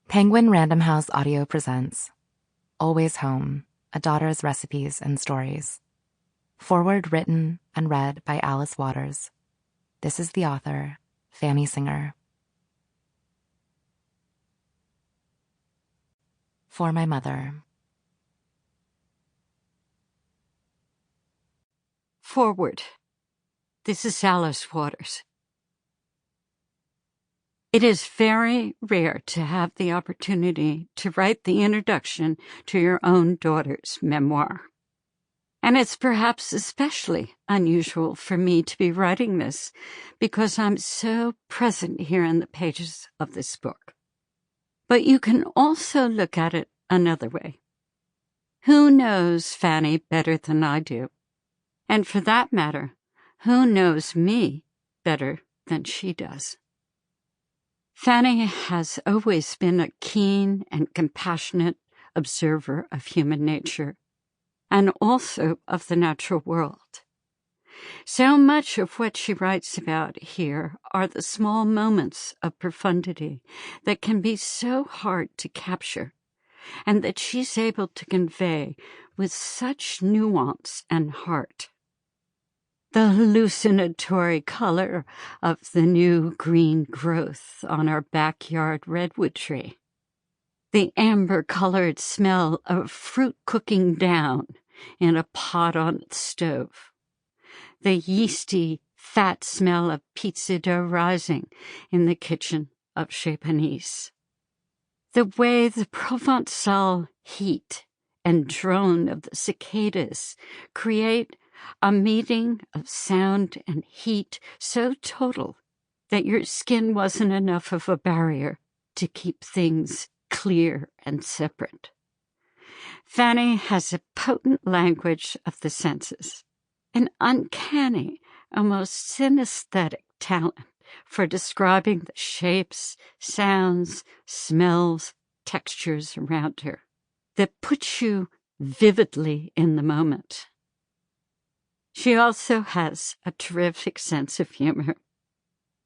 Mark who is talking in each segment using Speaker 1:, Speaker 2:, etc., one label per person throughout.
Speaker 1: Penguin Random House Audio presents Always Home, A Daughter's Recipes and Stories. Foreword written and read by Alice Waters. This is the author, Fanny Singer. For my mother.
Speaker 2: Foreword. This is Alice Waters. It is very rare to have the opportunity to write the introduction to your own daughter's memoir. And it's perhaps especially unusual for me to be writing this because I'm so present here in the pages of this book. But you can also look at it another way. Who knows Fanny better than I do? And for that matter, who knows me better than she does? Fanny has always been a keen and compassionate observer of human nature, and also of the natural world. So much of what she writes about here are the small moments of profundity that can be so hard to capture, and that she's able to convey with such nuance and heart. The hallucinatory color of the new green growth on our backyard redwood tree. The amber-colored smell of fruit cooking down in a pot on the stove. The yeasty, fat smell of pizza dough rising in the kitchen of Chez Panisse. The way the Provençal heat and drone of the cicadas create a meeting of sound and heat so total that your skin wasn't enough of a barrier to keep things clear and separate. Fanny has a potent language of the senses, an uncanny, almost synesthetic talent for describing the shapes, sounds, smells, textures around her that puts you vividly in the moment. She also has a terrific sense of humor.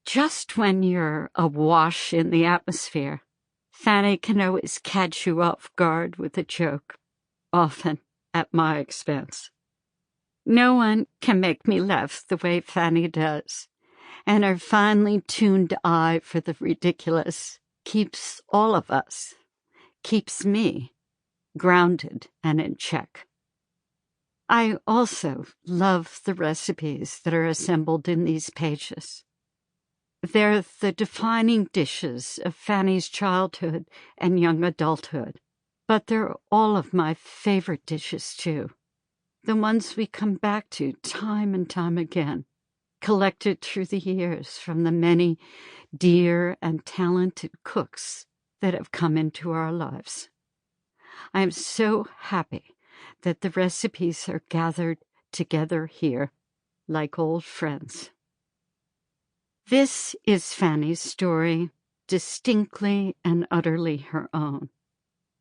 Speaker 2: Just when you're awash in the atmosphere, Fanny can always catch you off guard with a joke, often at my expense. No one can make me laugh the way Fanny does, and her finely tuned eye for the ridiculous keeps all of us, keeps me, grounded and in check. I also love the recipes that are assembled in these pages. They're the defining dishes of Fanny's childhood and young adulthood, but they're all of my favorite dishes too, the ones we come back to time and time again, collected through the years from the many dear and talented cooks that have come into our lives. I am so happy that the recipes are gathered together here like old friends. This is Fanny's story, distinctly and utterly her own.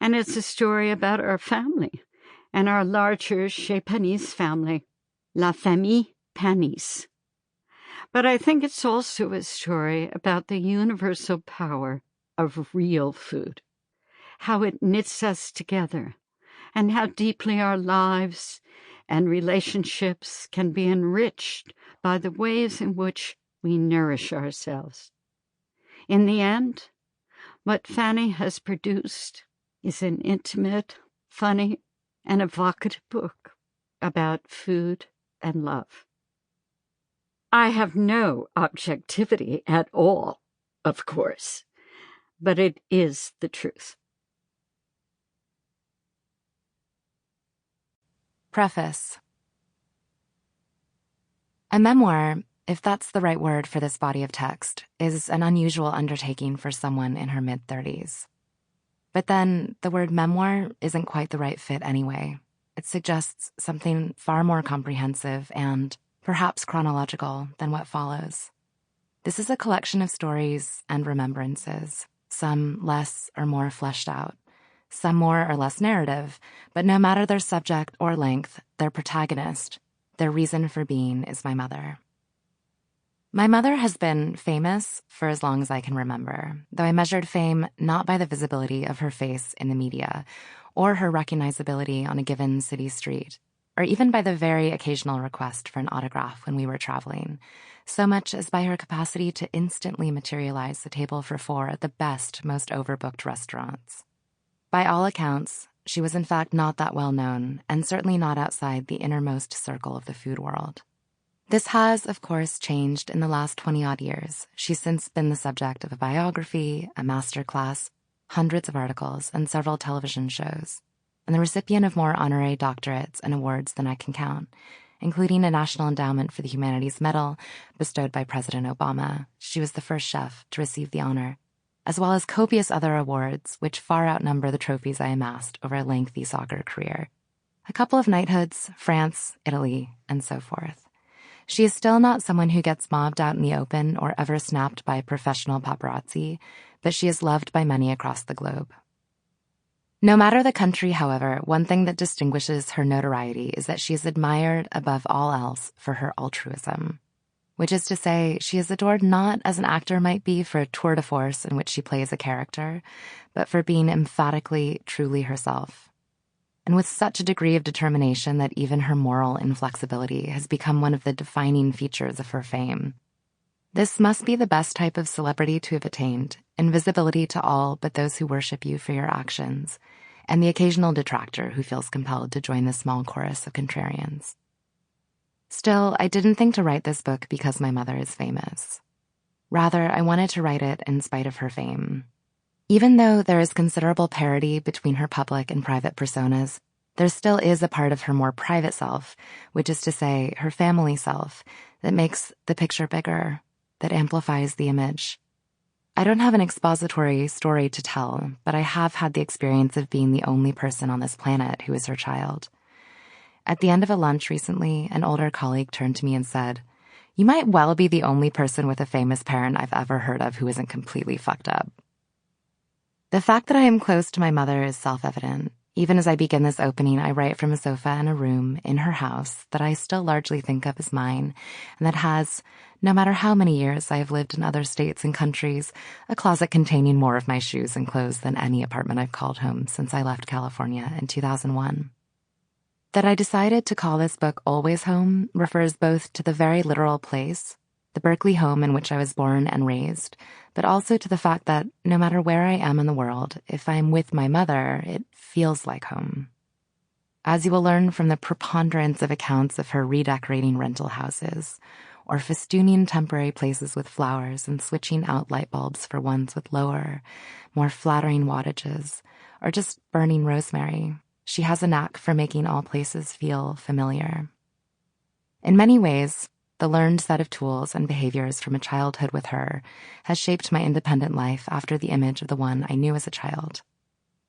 Speaker 2: And it's a story about our family and our larger Chez Panisse family, La Famille Panisse. But I think it's also a story about the universal power of real food, how it knits us together, and how deeply our lives and relationships can be enriched by the ways in which we nourish ourselves. In the end, what Fanny has produced is an intimate, funny, and evocative book about food and love. I have no objectivity at all, of course, but it is the truth.
Speaker 1: Preface. A memoir, if that's the right word for this body of text, is an unusual undertaking for someone in her mid-30s. But then, the word memoir isn't quite the right fit anyway. It suggests something far more comprehensive and, perhaps chronological, than what follows. This is a collection of stories and remembrances, some less or more fleshed out, some more or less narrative, but no matter their subject or length, their protagonist, their reason for being is my mother. My mother has been famous for as long as I can remember, though I measured fame not by the visibility of her face in the media, or her recognizability on a given city street, or even by the very occasional request for an autograph when we were traveling, so much as by her capacity to instantly materialize the table for four at the best, most overbooked restaurants. By all accounts, she was in fact not that well known, and certainly not outside the innermost circle of the food world. This has, of course, changed in the last 20-odd years. She's since been the subject of a biography, a masterclass, hundreds of articles, and several television shows, and the recipient of more honorary doctorates and awards than I can count, including a National Endowment for the Humanities Medal bestowed by President Obama. She was the first chef to receive the honor, as well as copious other awards, which far outnumber the trophies I amassed over a lengthy soccer career. A couple of knighthoods, France, Italy, and so forth. She is still not someone who gets mobbed out in the open or ever snapped by professional paparazzi, but she is loved by many across the globe. No matter the country, however, one thing that distinguishes her notoriety is that she is admired above all else for her altruism, which is to say, she is adored not as an actor might be for a tour de force in which she plays a character, but for being emphatically, truly herself. And with such a degree of determination that even her moral inflexibility has become one of the defining features of her fame. This must be the best type of celebrity to have attained, invisibility to all but those who worship you for your actions, and the occasional detractor who feels compelled to join the small chorus of contrarians. Still, I didn't think to write this book because my mother is famous. Rather, I wanted to write it in spite of her fame. Even though there is considerable parity between her public and private personas, there still is a part of her more private self, which is to say, her family self, that makes the picture bigger, that amplifies the image. I don't have an expository story to tell, but I have had the experience of being the only person on this planet who is her child. At the end of a lunch recently, an older colleague turned to me and said, "You might well be the only person with a famous parent I've ever heard of who isn't completely fucked up." The fact that I am close to my mother is self-evident. Even as I begin this opening, I write from a sofa in a room in her house that I still largely think of as mine, and that has, no matter how many years I have lived in other states and countries, a closet containing more of my shoes and clothes than any apartment I've called home since I left California in 2001. That I decided to call this book Always Home refers both to the very literal place, the Berkeley home in which I was born and raised, but also to the fact that no matter where I am in the world, if I'm with my mother, it feels like home. As you will learn from the preponderance of accounts of her redecorating rental houses, or festooning temporary places with flowers and switching out light bulbs for ones with lower, more flattering wattages, or just burning rosemary, she has a knack for making all places feel familiar. In many ways, the learned set of tools and behaviors from a childhood with her has shaped my independent life after the image of the one I knew as a child.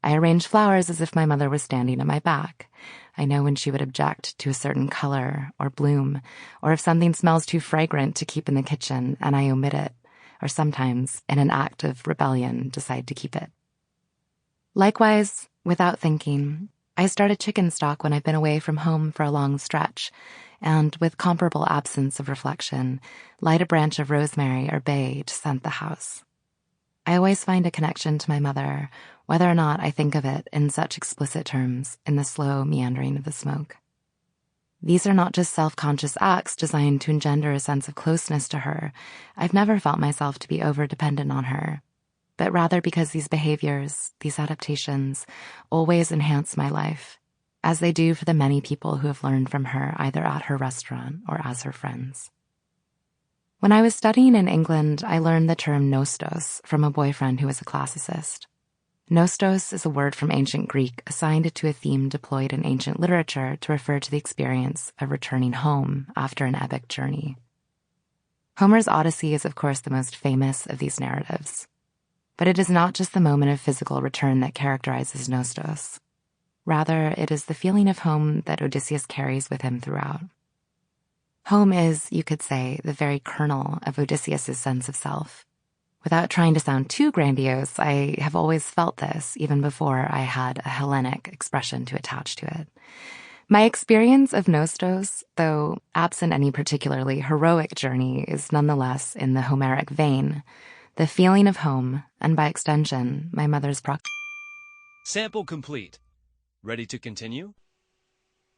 Speaker 1: I arrange flowers as if my mother was standing at my back. I know when she would object to a certain color or bloom, or if something smells too fragrant to keep in the kitchen and I omit it, or sometimes, in an act of rebellion, decide to keep it. Likewise, without thinking, I start a chicken stock when I've been away from home for a long stretch, and, with comparable absence of reflection, light a branch of rosemary or bay to scent the house. I always find a connection to my mother, whether or not I think of it in such explicit terms in the slow meandering of the smoke. These are not just self-conscious acts designed to engender a sense of closeness to her. I've never felt myself to be over-dependent on her, but rather because these behaviors, these adaptations, always enhance my life, as they do for the many people who have learned from her either at her restaurant or as her friends. When I was studying in England, I learned the term nostos from a boyfriend who was a classicist. Nostos is a word from ancient Greek assigned to a theme deployed in ancient literature to refer to the experience of returning home after an epic journey. Homer's Odyssey is, of course, the most famous of these narratives. But it is not just the moment of physical return that characterizes nostos. Rather, it is the feeling of home that Odysseus carries with him throughout. Home is, you could say, the very kernel of Odysseus's sense of self. Without trying to sound too grandiose, I have always felt this, even before I had a Hellenic expression to attach to it. My experience of Nostos, though absent any particularly heroic journey, is nonetheless in the Homeric vein, the feeling of home, and by extension, my mother's
Speaker 3: Sample complete. Ready to continue?